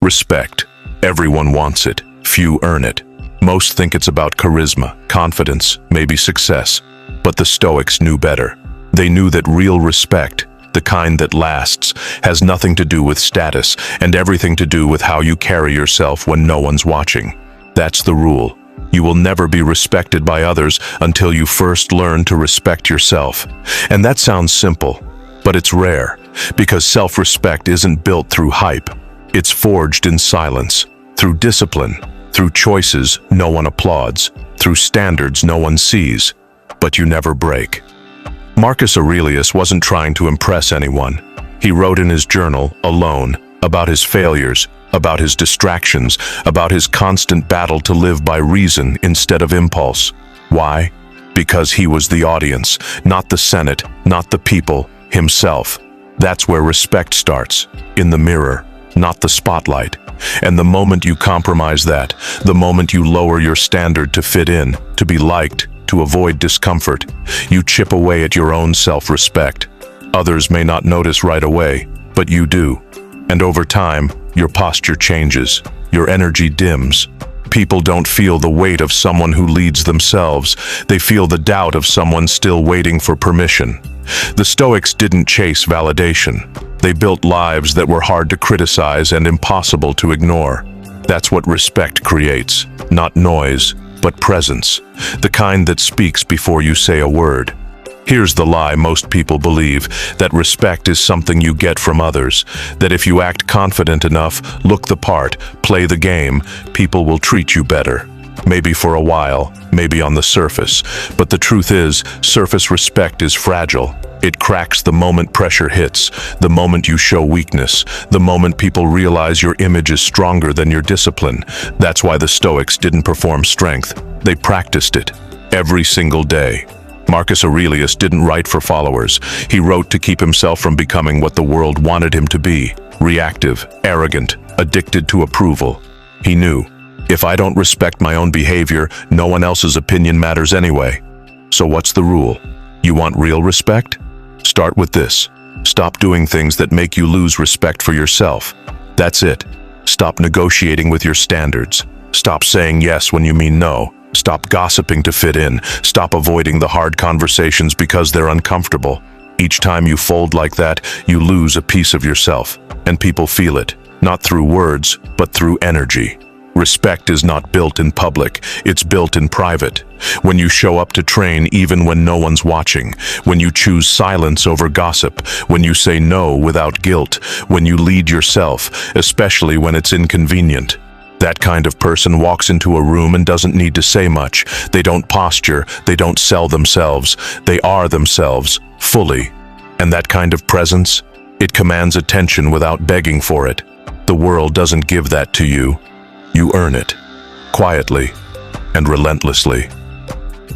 Respect. Everyone wants it. Few earn it. Most think it's about charisma, confidence, maybe success. But the Stoics knew better. They knew that real respect, the kind that lasts, has nothing to do with status and everything to do with how you carry yourself when no one's watching. That's the rule. You will never be respected by others until you first learn to respect yourself. And that sounds simple, but it's rare, because self-respect isn't built through hype. It's forged in silence, through discipline, through choices no one applauds, through standards no one sees, but you never break. Marcus Aurelius wasn't trying to impress anyone. He wrote in his journal, alone, about his failures, about his distractions, about his constant battle to live by reason instead of impulse. Why? Because he was the audience, not the Senate, not the people, himself. That's where respect starts, in the mirror, not the spotlight. And the moment you compromise that, the moment you lower your standard to fit in, to be liked, to avoid discomfort, you chip away at your own self-respect. Others may not notice right away, but you do. And over time, your posture changes, your energy dims. People don't feel the weight of someone who leads themselves. They feel the doubt of someone still waiting for permission. The Stoics didn't chase validation. They built lives that were hard to criticize and impossible to ignore. That's what respect creates, not noise, but presence, the kind that speaks before you say a word. Here's the lie most people believe, that respect is something you get from others, that if you act confident enough, look the part, play the game, people will treat you better. Maybe for a while, maybe on the surface, but the truth is, surface respect is fragile. It cracks the moment pressure hits, the moment you show weakness, the moment people realize your image is stronger than your discipline. That's why the Stoics didn't perform strength. They practiced it, every single day. Marcus Aurelius didn't write for followers. He wrote to keep himself from becoming what the world wanted him to be, reactive, arrogant, addicted to approval. He knew, if I don't respect my own behavior, no one else's opinion matters anyway. So what's the rule? You want real respect? Start with this. Stop doing things that make you lose respect for yourself. That's it. Stop negotiating with your standards. Stop saying yes when you mean no. Stop gossiping to fit in. Stop avoiding the hard conversations because they're uncomfortable. Each time you fold like that, you lose a piece of yourself. And people feel it, not through words, but through energy. Respect is not built in public, it's built in private. When you show up to train even when no one's watching, when you choose silence over gossip, when you say no without guilt, when you lead yourself, especially when it's inconvenient. That kind of person walks into a room and doesn't need to say much. They don't posture, they don't sell themselves. They are themselves, fully. And that kind of presence, it commands attention without begging for it. The world doesn't give that to you. You earn it, quietly and relentlessly.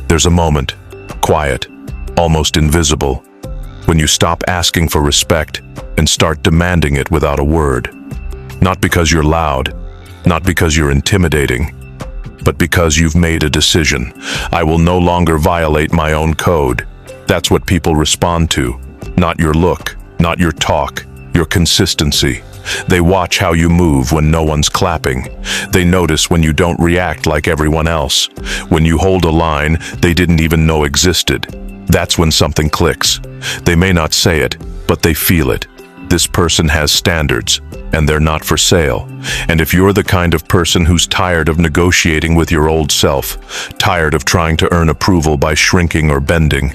There's a moment, quiet, almost invisible, when you stop asking for respect and start demanding it without a word. Not because you're loud, not because you're intimidating, but because you've made a decision. I will no longer violate my own code. That's what people respond to. Not your look, not your talk, your consistency. They watch how you move when no one's clapping. They notice when you don't react like everyone else. When you hold a line they didn't even know existed. That's when something clicks. They may not say it, but they feel it. This person has standards, and they're not for sale. And if you're the kind of person who's tired of negotiating with your old self, tired of trying to earn approval by shrinking or bending,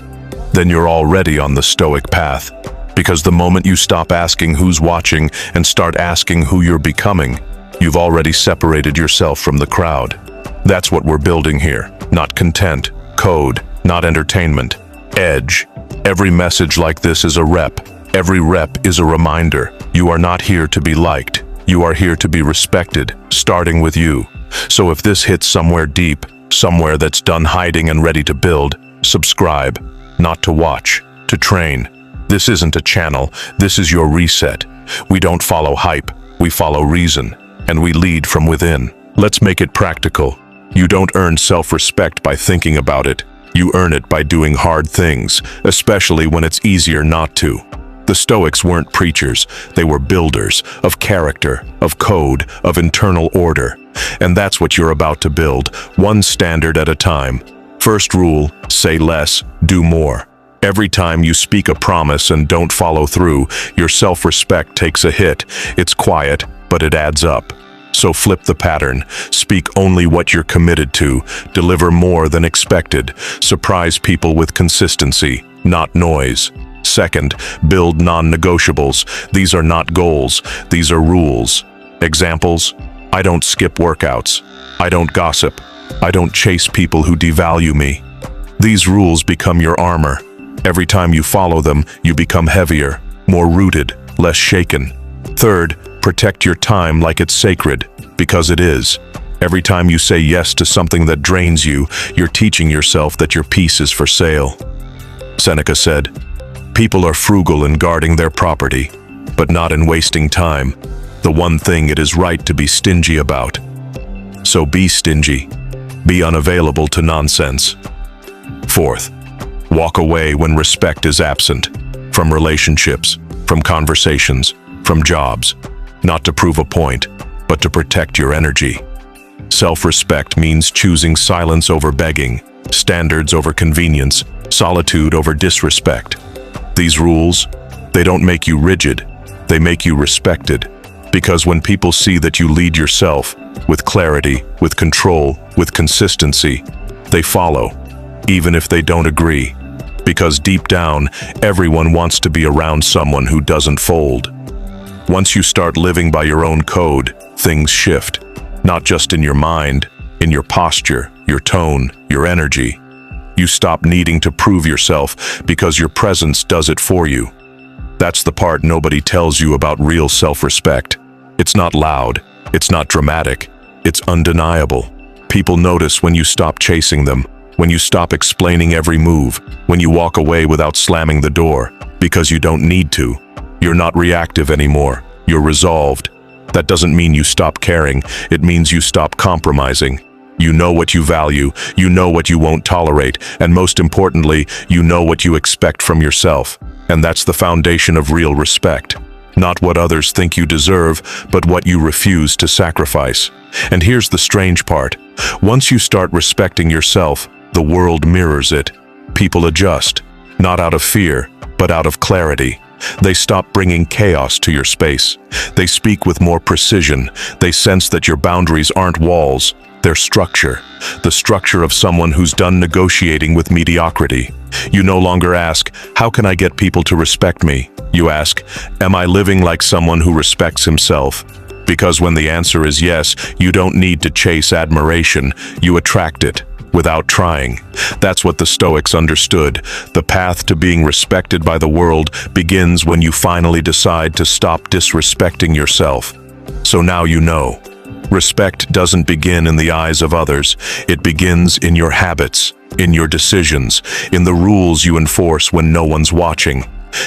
then you're already on the Stoic path. Because the moment you stop asking who's watching and start asking who you're becoming, you've already separated yourself from the crowd. That's what we're building here. Not content, code, not entertainment. Edge. Every message like this is a rep. Every rep is a reminder. You are not here to be liked. You are here to be respected, starting with you. So if this hits somewhere deep, somewhere that's done hiding and ready to build, subscribe. Not to watch, to train. This isn't a channel, this is your reset. We don't follow hype, we follow reason, and we lead from within. Let's make it practical. You don't earn self-respect by thinking about it. You earn it by doing hard things, especially when it's easier not to. The Stoics weren't preachers, they were builders of character, of code, of internal order. And that's what you're about to build, one standard at a time. First rule, say less, do more. Every time you speak a promise and don't follow through, your self-respect takes a hit. It's quiet, but it adds up. So flip the pattern. Speak only what you're committed to. Deliver more than expected. Surprise people with consistency, not noise. Second, build non-negotiables. These are not goals, these are rules. Examples: I don't skip workouts. I don't gossip. I don't chase people who devalue me. These rules become your armor. Every time you follow them, you become heavier, more rooted, less shaken. Third, protect your time like it's sacred, because it is. Every time you say yes to something that drains you, you're teaching yourself that your peace is for sale. Seneca said, "People are frugal in guarding their property, but not in wasting time. The one thing it is right to be stingy about." So be stingy. Be unavailable to nonsense. Fourth, walk away when respect is absent, from relationships, from conversations, from jobs, not to prove a point, but to protect your energy. Self-respect means choosing silence over begging, standards over convenience, solitude over disrespect. These rules, they don't make you rigid, they make you respected. Because when people see that you lead yourself, with clarity, with control, with consistency, they follow, even if they don't agree. Because deep down, everyone wants to be around someone who doesn't fold. Once you start living by your own code, things shift. Not just in your mind, in your posture, your tone, your energy. You stop needing to prove yourself because your presence does it for you. That's the part nobody tells you about real self-respect. It's not loud, it's not dramatic, it's undeniable. People notice when you stop chasing them, when you stop explaining every move, when you walk away without slamming the door, because you don't need to. You're not reactive anymore, you're resolved. That doesn't mean you stop caring, it means you stop compromising. You know what you value, you know what you won't tolerate, and most importantly, you know what you expect from yourself. And that's the foundation of real respect. Not what others think you deserve, but what you refuse to sacrifice. And here's the strange part. Once you start respecting yourself, the world mirrors it. People adjust, not out of fear, but out of clarity. They stop bringing chaos to your space. They speak with more precision. They sense that your boundaries aren't walls, they're structure. The structure of someone who's done negotiating with mediocrity. You no longer ask, how can I get people to respect me? You ask, am I living like someone who respects himself? Because when the answer is yes, you don't need to chase admiration, you attract it. Without trying. That's what the Stoics understood. The path to being respected by the world begins when you finally decide to stop disrespecting yourself. So now you know. Respect doesn't begin in the eyes of others. It begins in your habits, in your decisions, in the rules you enforce when no one's watching.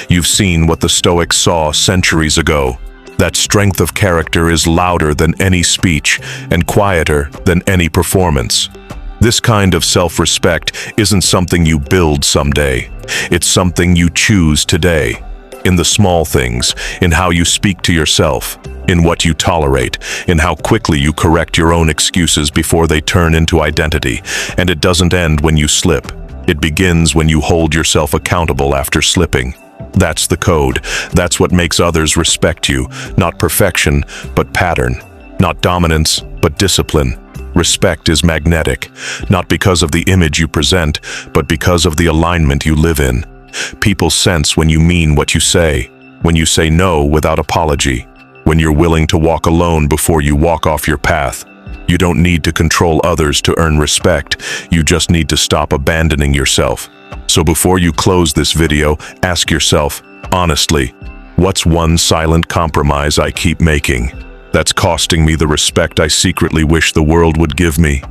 You've seen what the Stoics saw centuries ago. That strength of character is louder than any speech and quieter than any performance. This kind of self-respect isn't something you build someday. It's something you choose today. In the small things, in how you speak to yourself, in what you tolerate, in how quickly you correct your own excuses before they turn into identity. And it doesn't end when you slip. It begins when you hold yourself accountable after slipping. That's the code. That's what makes others respect you. Not perfection, but pattern. Not dominance, but discipline. Respect is magnetic, not because of the image you present, but because of the alignment you live in. People sense when you mean what you say, when you say no without apology, when you're willing to walk alone before you walk off your path. You don't need to control others to earn respect, you just need to stop abandoning yourself. So before you close this video, ask yourself, honestly, what's one silent compromise I keep making that's costing me the respect I secretly wish the world would give me?